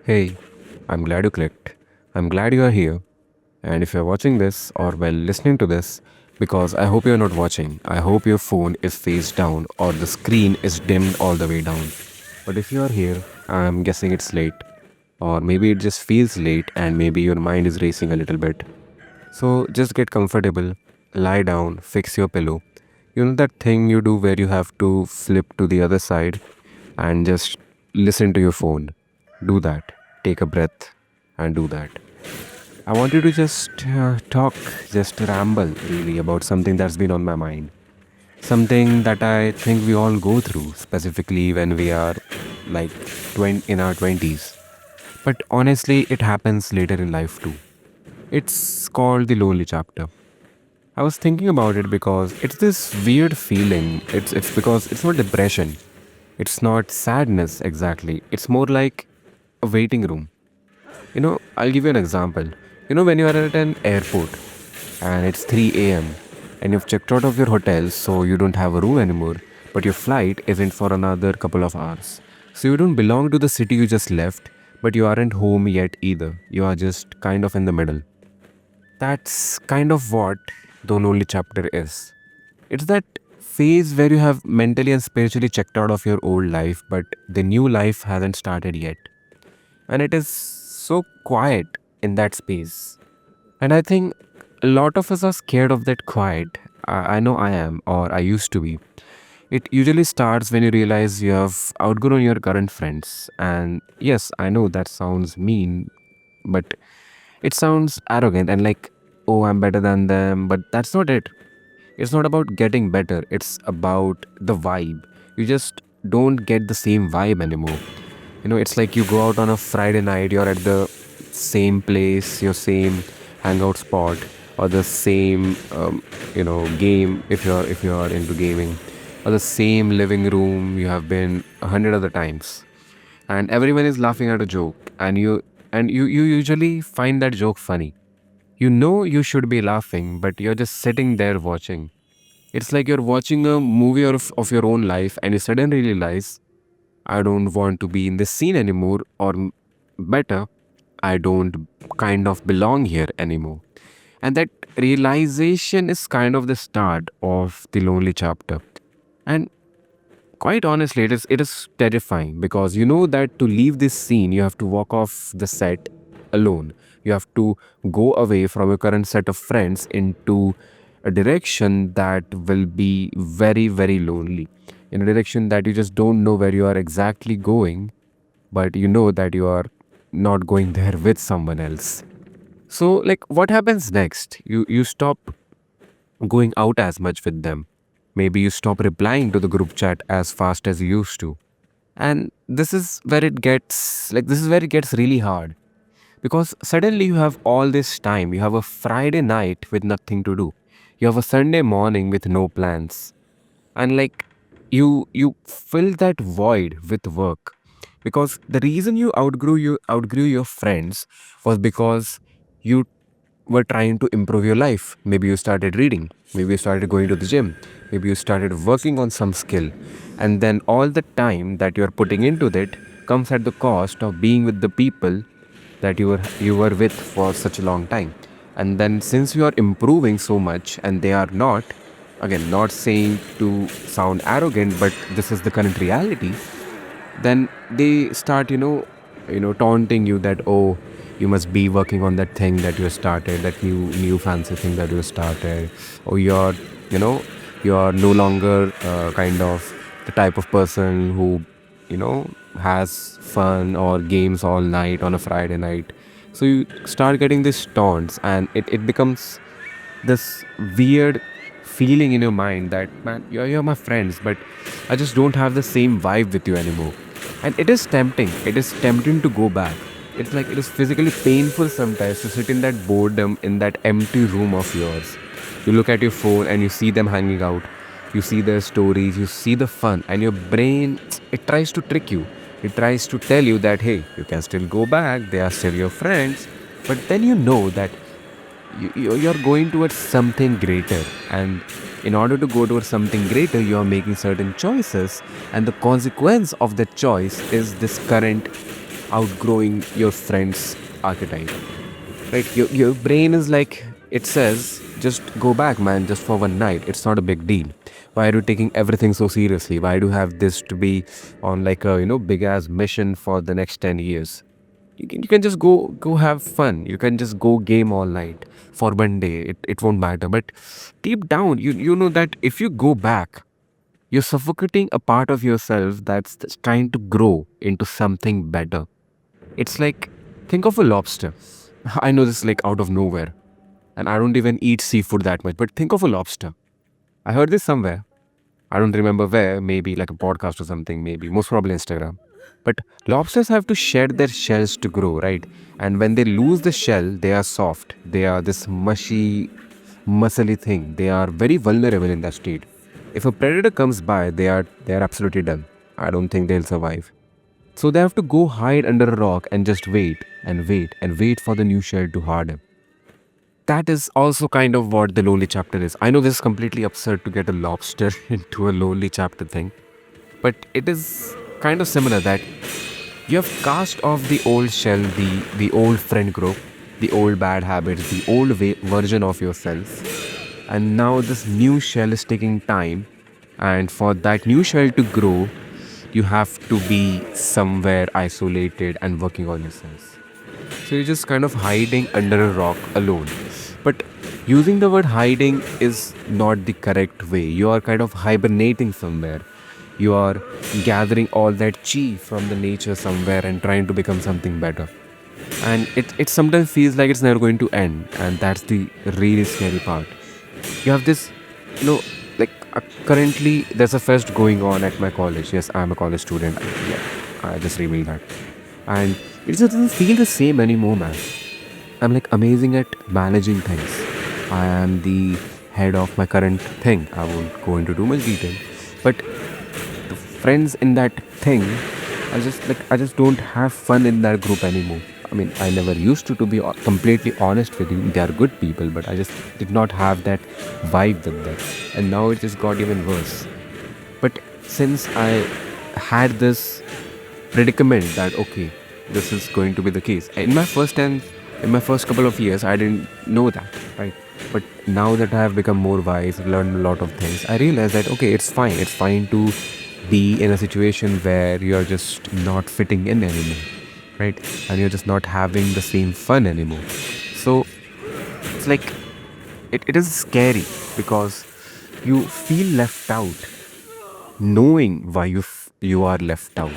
Hey, I'm glad you clicked. I'm glad you are here. And if you're watching this or listening to this, because I hope you're not watching, I hope your phone is face down or the screen is dimmed all the way down. But if you are here, I'm guessing it's late. Or maybe it just feels late and maybe your mind is racing a little bit. So just get comfortable, lie down, fix your pillow. You know that thing you do where you have to flip to the other side and just listen to your phone. Do that. Take a breath and do that. I want you to just talk, just ramble really about something that's been on my mind. Something that I think we all go through, specifically when we are like in our 20s. But honestly, it happens later in life too. It's called the lonely chapter. I was thinking about it because it's this weird feeling. It's because it's not depression. It's not sadness exactly. It's more like a waiting room. I'll give you an example. When you are at an airport and it's 3 a.m. and you've checked out of your hotel so you don't have a room anymore, but your flight isn't for another couple of hours. So you don't belong to the city you just left, but you aren't home yet either. You are just kind of in the middle. That's kind of what the only chapter is. It's that phase where you have mentally and spiritually checked out of your old life, but the new life hasn't started yet. And it is so quiet in that space. And I think a lot of us are scared of that quiet. I know I am, or I used to be. It usually starts when you realize you have outgrown your current friends. And yes, I know that sounds mean, but it sounds arrogant and like, oh, I'm better than them. But that's not it. It's not about getting better, it's about the vibe. You just don't get the same vibe anymore. It's like you go out on a Friday night, you're at the same place, your same hangout spot, or the same, game if you're into gaming, or the same living room you have been 100 other times, and everyone is laughing at a joke, and you usually find that joke funny. You should be laughing, but you're just sitting there watching. It's like you're watching a movie of your own life, and you suddenly realize, I don't want to be in this scene anymore, or better, I don't kind of belong here anymore. And that realization is kind of the start of the lonely chapter. And quite honestly, it is terrifying because you know that to leave this scene, you have to walk off the set alone. You have to go away from your current set of friends into a direction that will be very, very lonely. In a direction that you just don't know where you are exactly going, but you know that you are not going there with someone else. So, like, what happens next? You stop going out as much with them. Maybe you stop replying to the group chat as fast as you used to. And this is where it gets really hard because suddenly you have all this time. You have a Friday night with nothing to do. You have a Sunday morning with no plans. And like you fill that void with work because the reason you outgrew your friends was because you were trying to improve your life. Maybe you started reading, maybe you started going to the gym, maybe you started working on some skill, and then all the time that you're putting into it comes at the cost of being with the people that you were with for such a long time. And then since you are improving so much and they are not, again, not saying to sound arrogant, but this is the current reality, then they start taunting you that, oh, you must be working on that thing that you started, that new fancy thing that you started, or you know you're no longer kind of the type of person who has fun or games all night on a Friday night. So you start getting these taunts, and it becomes this weird feeling in your mind that, man, you're my friends, but I just don't have the same vibe with you anymore. And it is tempting to go back. It's like it is physically painful sometimes to sit in that boredom, in that empty room of yours. You look at your phone and you see them hanging out, you see their stories, you see the fun, and your brain, it tries to trick you. It tries to tell you that, hey, you can still go back, they are still your friends. But then you know that you're going towards something greater, and in order to go towards something greater you are making certain choices, and the consequence of that choice is this current outgrowing your friend's archetype. Right? Your brain is like, it says, just go back, man, just for one night. It's not a big deal. Why are you taking everything so seriously? Why do you have this to be on like a, big ass mission for the next 10 years? You can just go have fun. You can just go game all night for one day. It won't matter. But deep down, you know that if you go back, you're suffocating a part of yourself that's trying to grow into something better. It's like, think of a lobster. I know this is like out of nowhere, and I don't even eat seafood that much, but think of a lobster. I heard this somewhere. I don't remember where, maybe like a podcast or something, maybe, most probably Instagram. But lobsters have to shed their shells to grow, right? And when they lose the shell, they are soft. They are this mushy, muscly thing. They are very vulnerable in that state. If a predator comes by, they are absolutely done. I don't think they'll survive. So they have to go hide under a rock and just wait and wait and wait for the new shell to harden. That is also kind of what the lonely chapter is. I know this is completely absurd to get a lobster into a lonely chapter thing, but it is kind of similar that you have cast off the old shell, the old friend group, the old bad habits, the old version of yourself, and now this new shell is taking time. And for that new shell to grow, you have to be somewhere isolated and working on yourself. So you're just kind of hiding under a rock alone. But using the word hiding is not the correct way. You are kind of hibernating somewhere. You are gathering all that chi from the nature somewhere and trying to become something better. And it sometimes feels like it's never going to end. And that's the really scary part. You have this, you know, like currently there's a fest going on at my college. Yes, I'm a college student. Yeah, I just revealed that. And it just doesn't feel the same anymore, man. I'm like amazing at managing things. I am the head of my current thing. I won't go into too much detail. But the friends in that thing, I just don't have fun in that group anymore. I mean, I never used to be completely honest with you. They are good people, but I just did not have that vibe with them. And now it just got even worse. But since I had this predicament that okay, this is going to be the case. In my first couple of years, I didn't know that, right? But now that I have become more wise, learned a lot of things, I realize that okay, it's fine. It's fine to be in a situation where you're just not fitting in anymore, right? And you're just not having the same fun anymore. So it's like it is scary because you feel left out knowing why you are left out,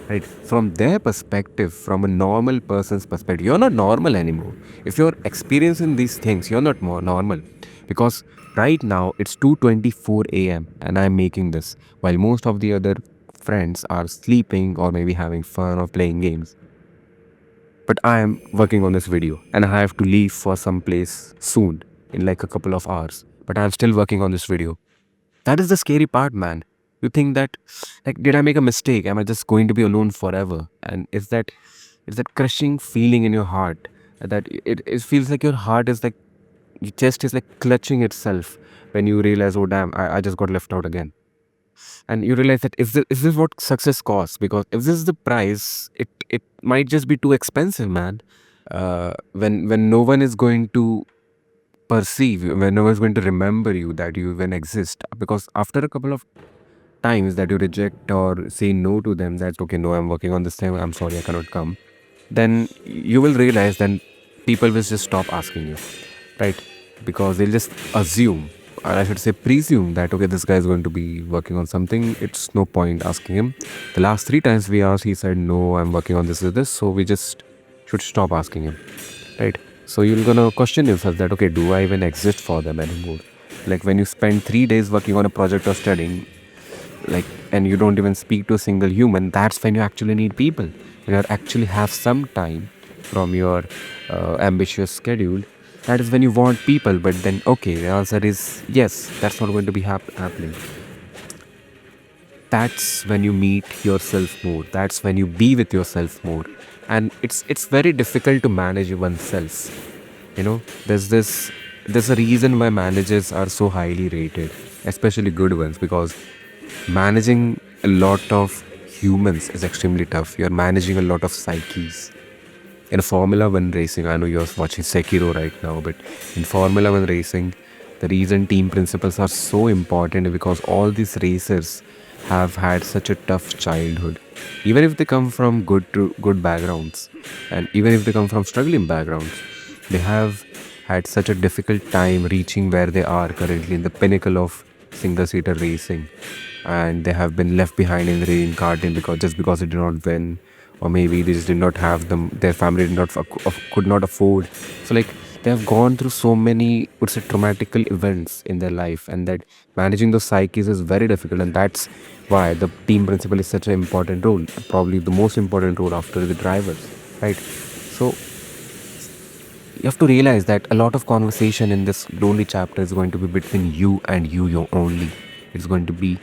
right? From their perspective, from a normal person's perspective, you're not normal anymore. If you're experiencing these things, you're not more normal, because right now it's 2:24 a.m. and I'm making this while most of the other friends are sleeping or maybe having fun or playing games. But I am working on this video and I have to leave for some place soon in like a couple of hours, but I'm still working on this video. That is the scary part, man. You think that, like, did I make a mistake? Am I just going to be alone forever? And is that crushing feeling in your heart that it feels like your heart is like, your chest is like clutching itself when you realize, oh damn, I just got left out again. And you realize that is this what success costs? Because if this is the price, it might just be too expensive, man. When no one is going to perceive you, when no one is going to remember you that you even exist, because after a couple of times that you reject or say no to them, that's okay, no, I'm working on this thing, I'm sorry, I cannot come, then you will realize then people will just stop asking you, right? Because they'll just assume, or I should say presume, that okay, this guy is going to be working on something, it's no point asking him. The last three times we asked, he said no, I'm working on this with this, so we just should stop asking him, right? So you're gonna question yourself that okay, do I even exist for them anymore? Like when you spend 3 days working on a project or studying, like, and you don't even speak to a single human, that's when you actually need people. When you actually have some time from your ambitious schedule, that is when you want people. But then okay, the answer is yes, that's not going to be happening. That's when you meet yourself more, that's when you be with yourself more. And it's very difficult to manage oneself, you know. There's a reason why managers are so highly rated, especially good ones, because managing a lot of humans is extremely tough. You're managing a lot of psyches. In Formula One racing, I know you're watching Sekiro right now, but in Formula One racing, the reason team principles are so important is because all these racers have had such a tough childhood. Even if they come from good backgrounds, and even if they come from struggling backgrounds, they have had such a difficult time reaching where they are currently in the pinnacle of single seater racing, and they have been left behind in the racing karting because they did not win, or maybe they just did not have them, their family did not could not afford. So like they have gone through so many, would say, traumatical events in their life, and that managing those psyches is very difficult, and that's why the team principal is such an important role, probably the most important role after the drivers, right? So you have to realize that a lot of conversation in this lonely chapter is going to be between you and you only. It's going to be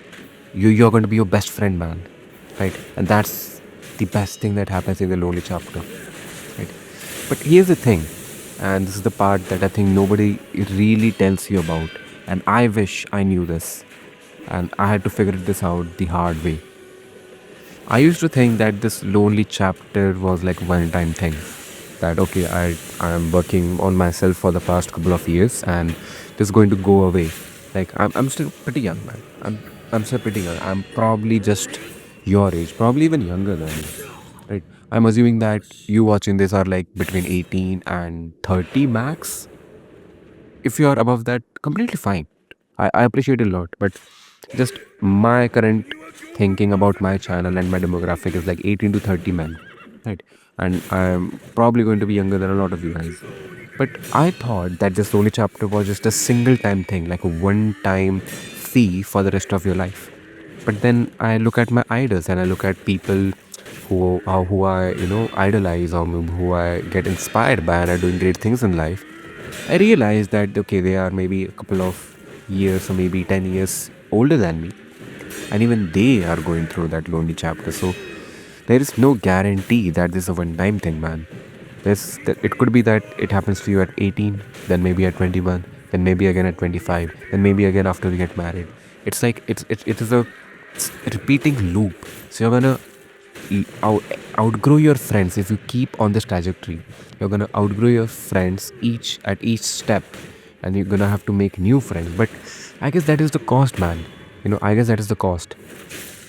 you're going to be your best friend, man, right? And that's the best thing that happens in the lonely chapter, right? But here's the thing, and this is the part that I think nobody really tells you about, and I wish I knew this, and I had to figure this out the hard way. I used to think that this lonely chapter was like one time thing. That okay, I am working on myself for the past couple of years, and this is going to go away. Like I'm still pretty young, man. I'm still pretty young. I'm probably just your age, probably even younger than you. Right? I'm assuming that you watching this are like between 18 and 30 max. If you are above that, completely fine. I appreciate it a lot, but just my current thinking about my channel and my demographic is like 18 to 30 men, right? And I'm probably going to be younger than a lot of you guys. But I thought that this only chapter was just a single time thing, like a one time fee for the rest of your life. But then I look at my idols and I look at people who I idolize, or who I get inspired by and are doing great things in life. I realized that okay, they are maybe a couple of years or maybe 10 years older than me, and even they are going through that lonely chapter. So there is no guarantee that this is a one time thing, man. It could be that it happens to you at 18, then maybe at 21, then maybe again at 25, then maybe again after you get married. It's like it is a repeating loop. So you're gonna outgrow your friends if you keep on this trajectory. You're gonna outgrow your friends each step, and you're gonna have to make new friends. But I guess that is the cost, man. I guess that is the cost.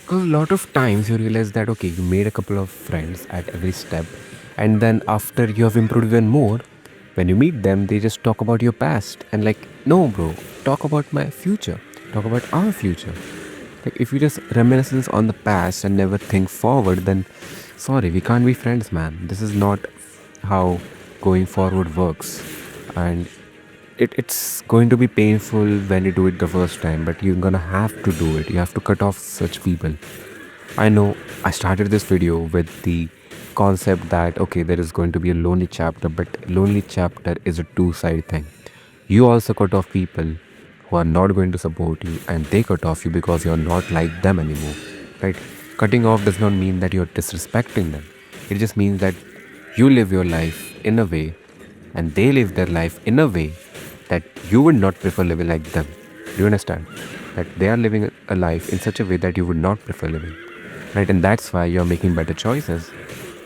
Because a lot of times you realize that okay, you made a couple of friends at every step, and then after you have improved even more, when you meet them, they just talk about your past and like, no, bro, talk about my future, talk about our future. Like if you just reminiscence on the past and never think forward, then sorry, we can't be friends, man. This is not how going forward works, and it's going to be painful when you do it the first time, but you're gonna have to do it. You have to cut off such people. I know I started this video with the concept that okay, there is going to be a lonely chapter, but lonely chapter is a two-sided thing. You also cut off people who are not going to support you, and they cut off you because you're not like them anymore. Right? Cutting off does not mean that you're disrespecting them. It just means that you live your life in a way and they live their life in a way that you would not prefer living like them. Do you understand? That they are living a life in such a way that you would not prefer living. Right? And that's why you're making better choices.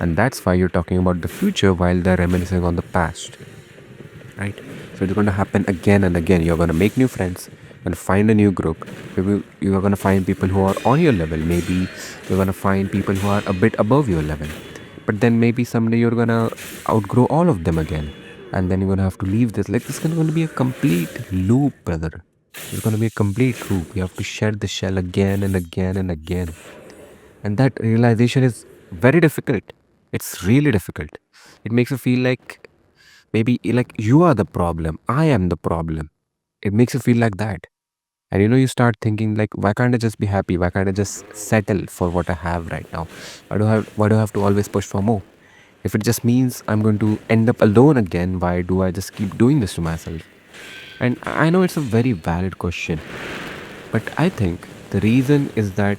And that's why you're talking about the future while they're reminiscing on the past. Right? So it's going to happen again and again. You're going to make new friends and find a new group. Maybe you're going to find people who are on your level. Maybe you're going to find people who are a bit above your level. But then maybe someday you're going to outgrow all of them again. And then you're going to have to leave this. Like, this is going to be a complete loop, brother. It's going to be a complete loop. You have to shed the shell again and again and again. And that realization is very difficult. It's really difficult. It makes you feel like maybe like you are the problem. I am the problem. It makes you feel like that. And you start thinking like, why can't I just be happy? Why can't I just settle for what I have right now? Why do I have to always push for more? If it just means I'm going to end up alone again, why do I just keep doing this to myself? And I know it's a very valid question, but I think the reason is that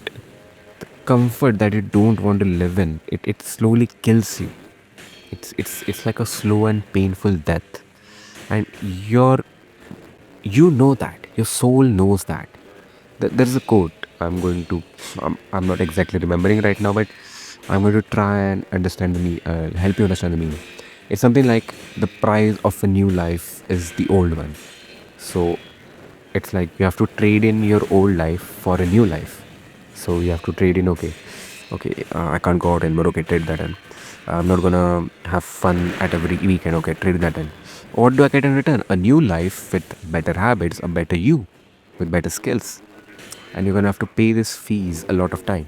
the comfort that you don't want to live in, it slowly kills you. It's like a slow and painful death. And you know that. Your soul knows that. There's a quote. I'm going to, I'm not exactly remembering right now, but I'm going to try and understand the help you understand the meaning. It's something like the price of a new life is the old one. So it's like you have to trade in your old life for a new life. So you have to trade in, okay, I can't go out anymore, okay, trade that in. I'm not gonna have fun at every weekend, okay, trade that in. What do I get in return? A new life with better habits, a better you, with better skills. And you're gonna have to pay this fees a lot of time.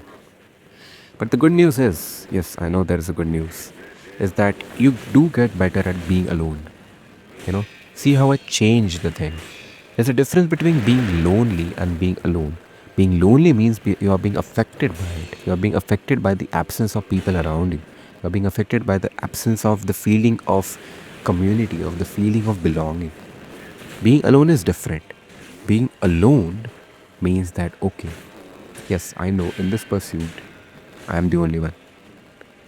But the good news is, yes, I know there is a good news, is that you do get better at being alone. You know, see how I changed the thing. There's a difference between being lonely and being alone. Being lonely means you are being affected by it. You are being affected by the absence of people around you. You are being affected by the absence of the feeling of community, of the feeling of belonging. Being alone is different. Being alone means that, okay, yes, I know in this pursuit, I am the only one.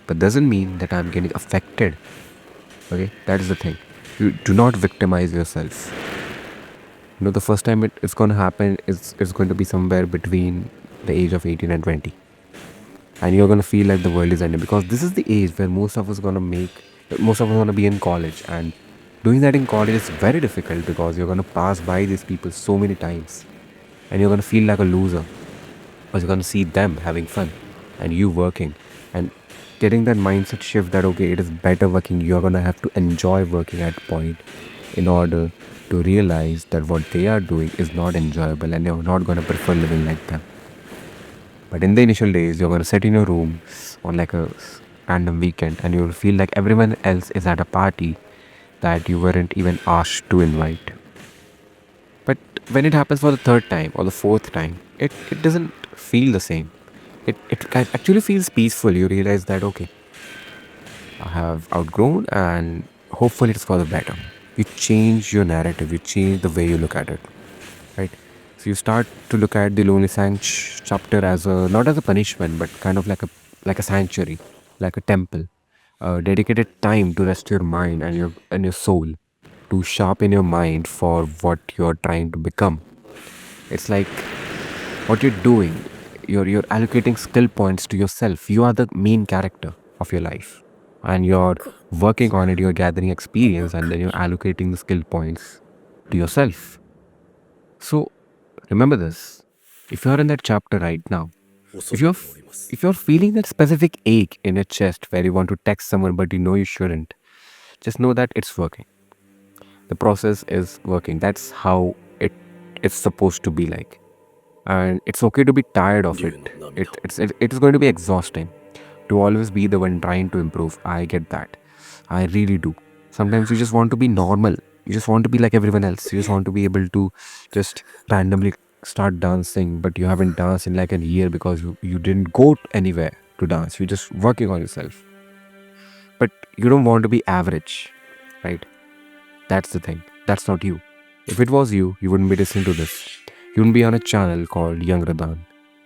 But doesn't mean that I'm getting affected. Okay, that is the thing. You do not victimize yourself. The first time it's going to happen is it's going to be somewhere between the age of 18 and 20, and you're going to feel like the world is ending, because this is the age where most of us going to be in college, and doing that in college is very difficult because you're going to pass by these people so many times, and you're going to feel like a loser because you're going to see them having fun and you working, and getting that mindset shift that, okay, it is better working. You're going to have to enjoy working at point in order to realize that what they are doing is not enjoyable, and you're not going to prefer living like them. But in the initial days, you're going to sit in your room on like a random weekend, and you'll feel like everyone else is at a party that you weren't even asked to invite. But when it happens for the third time or the fourth time, it doesn't feel the same. It actually feels peaceful. You realize that, okay, I have outgrown, and hopefully it's for the better. You change your narrative, you change the way you look at it, right? So you start to look at the Lonely chapter as a not as a punishment, but kind of like a sanctuary, like a temple, a dedicated time to rest your mind and your soul, to sharpen your mind for what you're trying to become. It's like what you're doing. You're allocating skill points to yourself. You are the main character of your life, and you're working on it. You're gathering experience, and then you're allocating the skill points to yourself. So remember this: if you're in that chapter right now, if you're if you're feeling that specific ache in your chest where you want to text someone but you know you shouldn't, just know that it's working. The process is working. That's how it's supposed to be like. And it's okay to be tired of it. It is going to be exhausting to always be the one trying to improve. I get that. I really do. Sometimes you just want to be normal. You just want to be like everyone else. You just want to be able to just randomly start dancing, but you haven't danced in like a year because you didn't go anywhere to dance. You're just working on yourself. But you don't want to be average, right? That's the thing. That's not you. If it was you, you wouldn't be listening to this. You wouldn't be on a channel called Young Radan.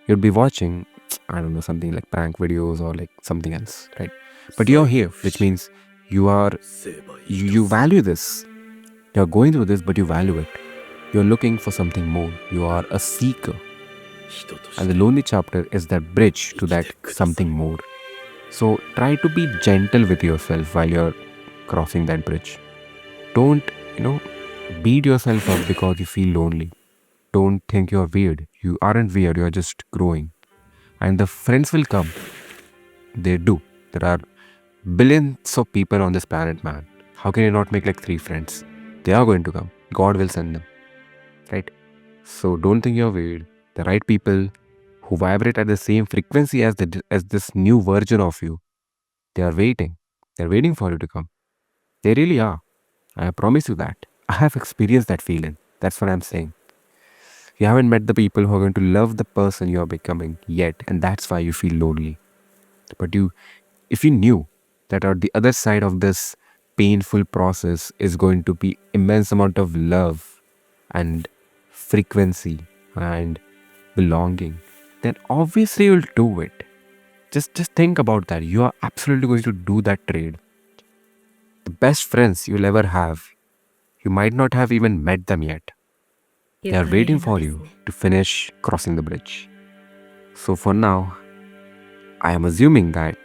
You'd be watching, I don't know, something like prank videos or like something else, right? But you're here, which means you are, you value this. You're going through this, but you value it. You're looking for something more. You are a seeker. And the lonely chapter is that bridge to that something more. So try to be gentle with yourself while you're crossing that bridge. Don't, you know, beat yourself up because you feel lonely. Don't think you're weird. You aren't weird, you're just growing. And the friends will come. They do. There are billions of people on this planet, man. How can you not make like three friends? They are going to come. God will send them. Right? So don't think you're weird. The right people who vibrate at the same frequency as this new version of you, they are waiting. They're waiting for you to come. They really are. I promise you that. I have experienced that feeling. That's what I'm saying. You haven't met the people who are going to love the person you're becoming yet, and that's why you feel lonely. But if you knew that on the other side of this painful process is going to be immense amount of love and frequency and belonging, then obviously you'll do it. Just think about that. You are absolutely going to do that trade. The best friends you'll ever have, you might not have even met them yet. They are waiting for you to finish crossing the bridge. So for now, I am assuming that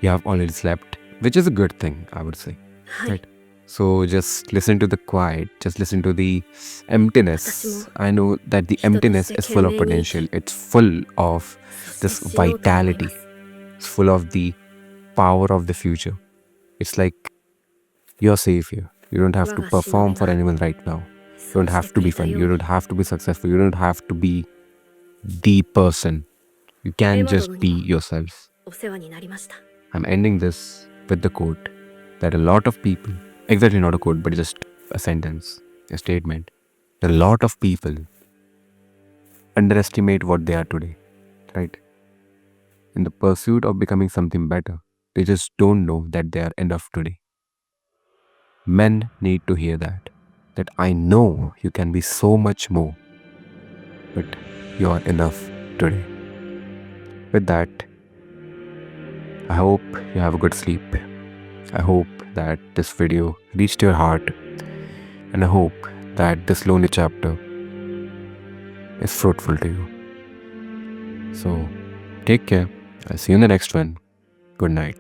you have already slept, which is a good thing, I would say. はい。 Right. So just listen to the quiet, just listen to the 私 emptiness. も I know that the 人とし emptiness て is 懸 full of 命に生 potential, き、 it's full of そし this て死のうと思いま vitality, す。 it's full of the power of the future. It's like you're safe here. You don't have to 我がしもべ perform for が anyone right now. You そう don't して have く to be れた fun. よ You う don't に、 have to be successful. You don't have to be the person. You 平 can 和殿 just に be も yourselves. お世話になりました。 I'm ending this with the quote that a lot of people, exactly not a quote, but just a sentence, a statement, that a lot of people underestimate what they are today, right? In the pursuit of becoming something better, they just don't know that they are enough today. Men need to hear that I know you can be so much more, but you are enough today. With that, I hope you have a good sleep. I hope that this video reached your heart, and I hope that this lonely chapter is fruitful to you. So, take care. I'll see you in the next one. Good night.